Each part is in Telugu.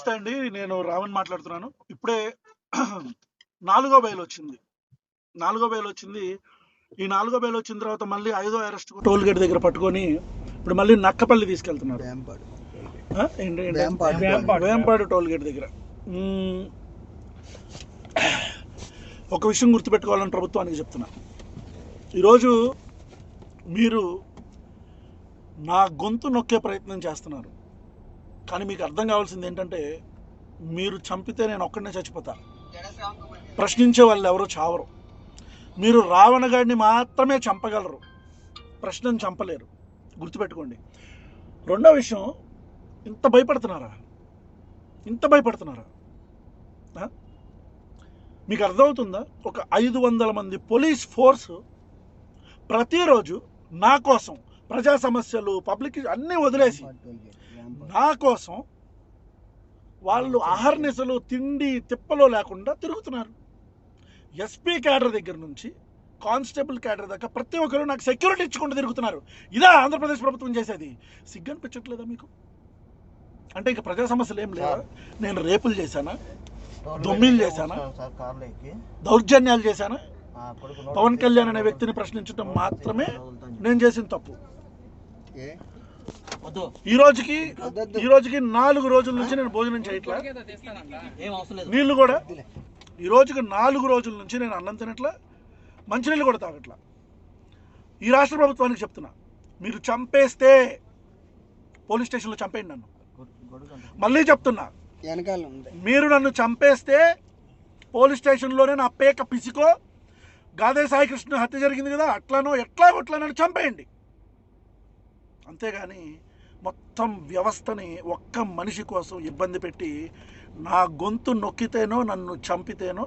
నమస్తే అండి. నేను రావణ్ మాట్లాడుతున్నాను. ఇప్పుడే నాలుగో బెయిల్ వచ్చింది. ఈ నాలుగో బెయిల్ వచ్చిన తర్వాత మళ్ళీ ఐదో అరెస్ట్ టోల్ గేట్ దగ్గర పట్టుకొని ఇప్పుడు మళ్ళీ నక్కపల్లి తీసుకెళ్తున్నారు. వేంపాడు టోల్ గేట్ దగ్గర. ఒక విషయం గుర్తుపెట్టుకోవాలని ప్రభుత్వానికి చెప్తున్నా. ఈరోజు మీరు నా గొంతు నొక్కే ప్రయత్నం చేస్తున్నారు. కానీ మీకు అర్థం కావాల్సింది ఏంటంటే, మీరు చంపితే నేను ఒక్కడనే చచ్చిపోతా. ప్రశ్నించే వాళ్ళు ఎవరో చావరు. మీరు రావణ గాడిని మాత్రమే చంపగలరు, ప్రశ్నను చంపలేరు. గుర్తుపెట్టుకోండి. రెండో విషయం, ఇంత భయపడుతున్నారా? మీకు అర్థమవుతుందా? ఒక 500 మంది పోలీస్ ఫోర్స్ ప్రతిరోజు నా కోసం ప్రజా సమస్యలు, పబ్లిక్ అన్నీ వదిలేసి నా కోసం వాళ్ళు అహర్నిశలు తిండి తిప్పలో లేకుండా తిరుగుతున్నారు. ఎస్పీ క్యాడర్ దగ్గర నుంచి కానిస్టేబుల్ క్యాడర్ దాకా ప్రతి ఒక్కరు నాకు సెక్యూరిటీ ఇచ్చుకుంటూ తిరుగుతున్నారు. ఇదా ఆంధ్రప్రదేశ్ ప్రభుత్వం చేసేది? సిగ్గనిపించట్లేదా మీకు? అంటే ఇక ప్రజా సమస్యలు ఏం లేవా? నేను రేపులు చేశానా? దొమ్మిలు చేశానా? దౌర్జన్యాలు చేశానా? పవన్ కళ్యాణ్ అనే వ్యక్తిని ప్రశ్నించడం మాత్రమే నేను చేసిన తప్పు. ఈ రోజుకి 4 రోజుల నుంచి నేను భోజనం చేయట్లా, నీళ్లు కూడా ఈ రోజుకి 4 రోజుల నుంచి నేను అన్నం తినట్లా, మంచినీళ్ళు కూడా తాగట్లా. ఈ రాష్ట్ర ప్రభుత్వానికి చెప్తున్నా, మీరు చంపేస్తే పోలీస్ స్టేషన్లో చంపేయండి నన్ను. మళ్ళీ చెప్తున్నా, మీరు నన్ను చంపేస్తే పోలీస్ స్టేషన్లోనే నా పేక పిసికో, గాదే సాయి కృష్ణ హత్య జరిగింది కదా అట్లానో ఎట్లాగొట్లానో చంపేయండి. అంతేగాని మొత్తం వ్యవస్థని ఒక్క మనిషి కోసం ఇబ్బంది పెట్టి నా గొంతు నొక్కితేనో నన్ను చంపితేనో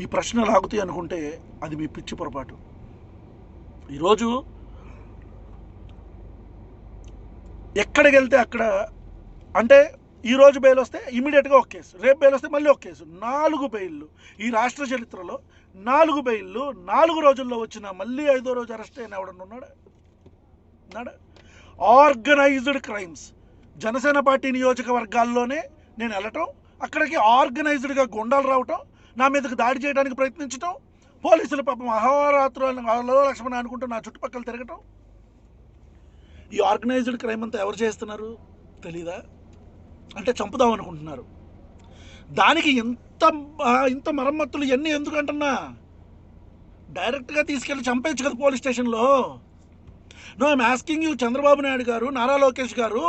ఈ ప్రశ్న లాగుతాయి అనుకుంటే అది మీ పిచ్చి పొరపాటు. ఈరోజు ఎక్కడికి వెళ్తే అక్కడ, అంటే ఈరోజు బెయిల్ వస్తే ఇమీడియట్గా ఒక కేసు, రేపు బెయిల్ వస్తే మళ్ళీ ఒక కేసు. 4 బెయిల్లు ఈ రాష్ట్ర చరిత్రలో, 4 బెయిల్లు 4 రోజుల్లో వచ్చిన మళ్ళీ 5వ రోజు అరెస్ట్ అయిన ఎవడన్నా ఉన్నాడా? Organised crimes. జనసేన పార్టీ నియోజకవర్గాల్లోనే నేను వెళ్ళటం, అక్కడికి ఆర్గనైజ్డ్గా గుండాలు రావటం, నా మీదకి దాడి చేయడానికి ప్రయత్నించటం, పోలీసులు పాపం అహోరాత్రులు లక్ష్మణ అనుకుంటూ నా చుట్టుపక్కల తిరగటం. ఈ ఆర్గనైజ్డ్ క్రైమ్ అంతా ఎవరు చేస్తున్నారు తెలీదా? అంటే చంపుదాం అనుకుంటున్నారు. దానికి ఇంత మరమ్మతులు ఇవన్నీ ఎందుకంటున్నా? డైరెక్ట్గా తీసుకెళ్ళి చంపేయచ్చు కదా పోలీస్ స్టేషన్లో. No, I'm asking you, Chandrababu Naidu garu, Nara Lokesh గారు,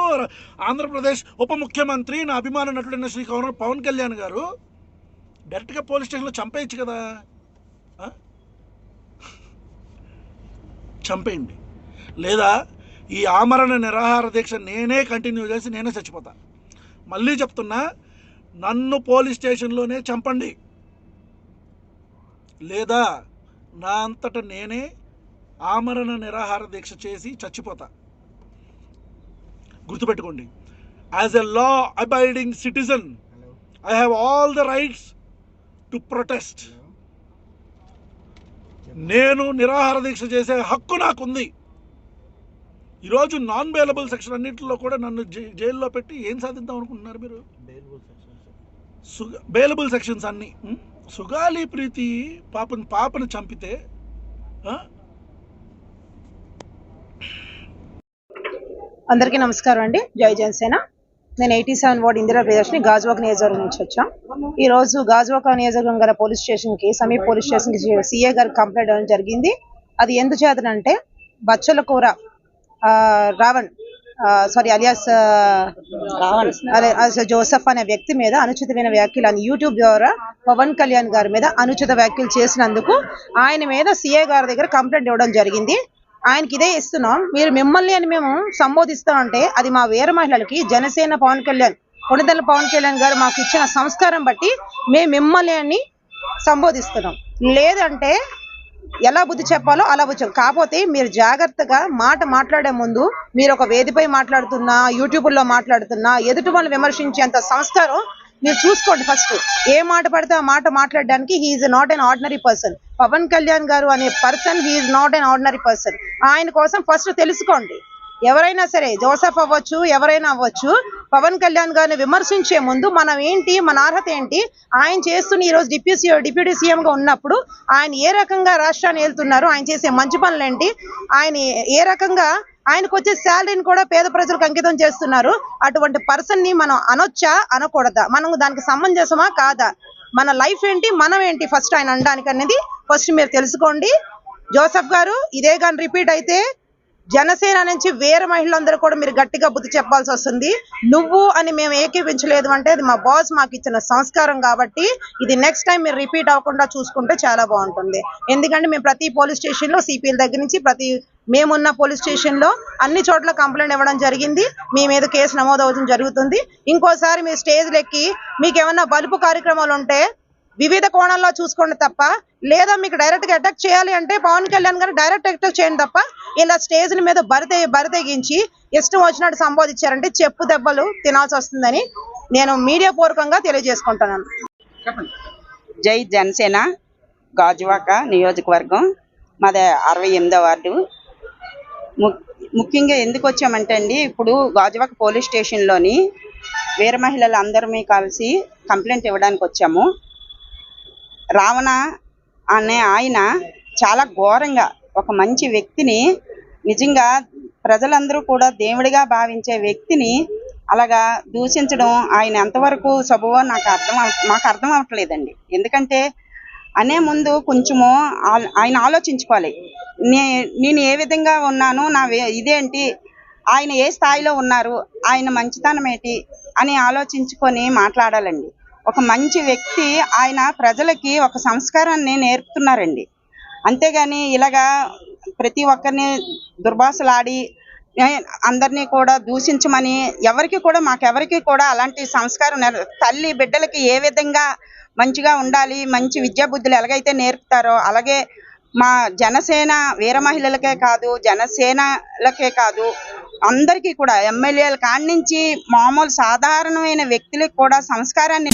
ఆంధ్రప్రదేశ్ ఉప ముఖ్యమంత్రి, నా అభిమాన నటుడైన శ్రీ పవన్ కళ్యాణ్ గారు, డైరెక్ట్గా పోలీస్ స్టేషన్లో చంపేయచ్చు కదా. చంపేయండి. లేదా ఈ ఆమరణ నిరాహార దీక్ష నేనే కంటిన్యూ చేసి నేనే చచ్చిపోతా. మళ్ళీ చెప్తున్నా, నన్ను పోలీస్ స్టేషన్లోనే చంపండి, లేదా నా అంతట నేనే ఆమరణ నిరాహార దీక్ష చేసి చచ్చిపోతా. గుర్తుపెట్టుకోండి, as a law abiding citizen I have all the rights to protest. నేను నిరాహార దీక్ష చేసే హక్కు నాకుంది. ఈరోజు నాన్ బెయిలబుల్ సెక్షన్ అన్నింటిలో కూడా నన్ను జైల్లో పెట్టి ఏం సాధిద్దాం అనుకుంటున్నారు మీరు? బెయిలబుల్ సెక్షన్స్ అన్నీ. సుగాలి ప్రీతి పాపను చంపితే అందరికీ నమస్కారం అండి. జై జనసేన. నేను 87 వార్డ్ ఇందిరా ప్రియదర్శిని గాజువాక నియోజకవర్గం నుంచి వచ్చాం. ఈరోజు గాజువాక నియోజకవర్గం గల పోలీస్ స్టేషన్కి, సమీప పోలీస్ స్టేషన్కి సీఏ గారికి కంప్లైంట్ ఇవ్వడం జరిగింది. అది ఎందుచేతనంటే, బచ్చల కూర రావణ్ అలియాస్ జోసెఫ్ అనే వ్యక్తి మీద అనుచితమైన వ్యాఖ్యలు యూట్యూబ్ ద్వారా పవన్ కళ్యాణ్ గారి మీద అనుచిత వ్యాఖ్యలు చేసినందుకు ఆయన మీద సీఏ గారి దగ్గర కంప్లైంట్ ఇవ్వడం జరిగింది. ఆయనకి ఇదే ఇస్తున్నాం. మిమ్మల్ని అని మేము సంబోధిస్తామంటే అది మా వీర మహిళలకి జనసేన పవన్ కళ్యాణ్, కొణిదెల పవన్ కళ్యాణ్ గారు మాకు ఇచ్చిన సంస్కారం బట్టి మేము మిమ్మల్ని అని సంబోధిస్తున్నాం. లేదంటే ఎలా బుద్ధి చెప్పాలో అలా బుద్ధి. కాకపోతే మీరు జాగ్రత్తగా మాట్లాడే ముందు, మీరు ఒక వేదికపై మాట్లాడుతున్నా, యూట్యూబ్లో మాట్లాడుతున్నా, ఎదుటి వాళ్ళు విమర్శించేంత సంస్కారం మీరు చూసుకోండి. ఫస్ట్ ఏ మాట పడితే ఆ మాట మాట్లాడడానికి he's not an ordinary person. Pawan Kalyan garu అనే person he's not an ordinary person. ఆయన కోసం ఫస్ట్ తెలుసుకోండి. ఎవరైనా సరే, జోసెఫ్ అవ్వచ్చు, ఎవరైనా అవ్వచ్చు, పవన్ కళ్యాణ్ గారిని విమర్శించే ముందు మనం ఏంటి, మన అర్హత ఏంటి, ఆయన చేస్తున్న ఈరోజు డిప్యూటీ సీఎం గా ఉన్నప్పుడు ఆయన ఏ రకంగా రాష్ట్రాన్ని ఏలుతున్నారు, ఆయన చేసే మంచి పనులు ఏంటి, ఆయన ఏ రకంగా ఆయనకు వచ్చే శాలరీని కూడా పేద ప్రజలకు అంకితం చేస్తున్నారు. అటువంటి పర్సన్ ని మనం అనొచ్చా, అనకూడదా, మనం దానికి సమంజసమా కాదా, మన లైఫ్ ఏంటి, మనం ఏంటి ఫస్ట్ ఆయన అనడానికి అనేది ఫస్ట్ మీరు తెలుసుకోండి. జోసెఫ్ గారు, ఇదే కానీ రిపీట్ అయితే జనసేన నుంచి వేరే మహిళలందరూ కూడా మీరు గట్టిగా బుద్ధి చెప్పాల్సి వస్తుంది. నువ్వు అని మేము ఏకీపించలేదు అంటే అది మా బాస్ మాకు ఇచ్చిన సంస్కారం కాబట్టి ఇది నెక్స్ట్ టైం మీరు రిపీట్ అవ్వకుండా చూసుకుంటే చాలా బాగుంటుంది. ఎందుకంటే మేము ప్రతి పోలీస్ స్టేషన్ లో సిపిఎల్ దగ్గర నుంచి మేమున్న పోలీస్ స్టేషన్ లో అన్ని చోట్ల కంప్లైంట్ ఇవ్వడం జరిగింది. మీ మీద కేసు నమోదు అవ్వడం జరుగుతుంది. ఇంకోసారి మీరు స్టేజ్ లెక్కి మీకు ఏమన్నా బలుపు కార్యక్రమాలు ఉంటే వివిధ కోణాల్లో చూసుకోండి తప్ప, లేదా మీకు డైరెక్ట్ గా అటాక్ చేయాలి అంటే పవన్ కళ్యాణ్ గారు డైరెక్ట్ అటాక్ చేయండి తప్ప ఇలా స్టేజ్ల మీద బరితెగించి ఇష్టం వచ్చినట్టు సంబోధించారంటే చెప్పు దెబ్బలు తినాల్సి వస్తుందని నేను మీడియా పూర్వకంగా తెలియజేసుకుంటున్నాను. జై జనసేన, గాజువాక నియోజకవర్గం, మాది 68వ వార్డు. ముఖ్యంగా ఎందుకు వచ్చామంటే అండి, ఇప్పుడు గాజువాక పోలీస్ స్టేషన్లోని వీర మహిళలు అందరమే కలిసి కంప్లైంట్ ఇవ్వడానికి వచ్చాము. రావణ అనే ఆయన చాలా ఘోరంగా ఒక మంచి వ్యక్తిని, నిజంగా ప్రజలందరూ కూడా దేవుడిగా భావించే వ్యక్తిని అలాగా దూషించడం ఆయన ఎంతవరకు సబబో మాకు అర్థం అవ్వట్లేదండి. ఎందుకంటే అనే ముందు కొంచెము ఆయన ఆలోచించుకోవాలి. నేను ఏ విధంగా ఉన్నాను, ఇదేంటి, ఆయన ఏ స్థాయిలో ఉన్నారు, ఆయన మంచితనం ఏంటి అని ఆలోచించుకొని మాట్లాడాలండి. ఒక మంచి వ్యక్తి, ఆయన ప్రజలకి ఒక సంస్కారాన్ని నేర్పుతున్నారండి. అంతేగాని ఇలాగా ప్రతి ఒక్కరిని దుర్భాషలాడి అందరినీ కూడా దూషించమని మాకెవరికి కూడా అలాంటి సంస్కారం తల్లి బిడ్డలకి ఏ విధంగా మంచిగా ఉండాలి, మంచి విద్యాబుద్ధులు ఎలాగైతే నేర్పుతారో అలాగే మా జనసేన వీర మహిళలకే కాదు, జనసేనలకే కాదు, అందరికీ కూడా ఎమ్మెల్యేల కాడి నుంచి మామూలు సాధారణమైన వ్యక్తులకు కూడా సంస్కారాన్ని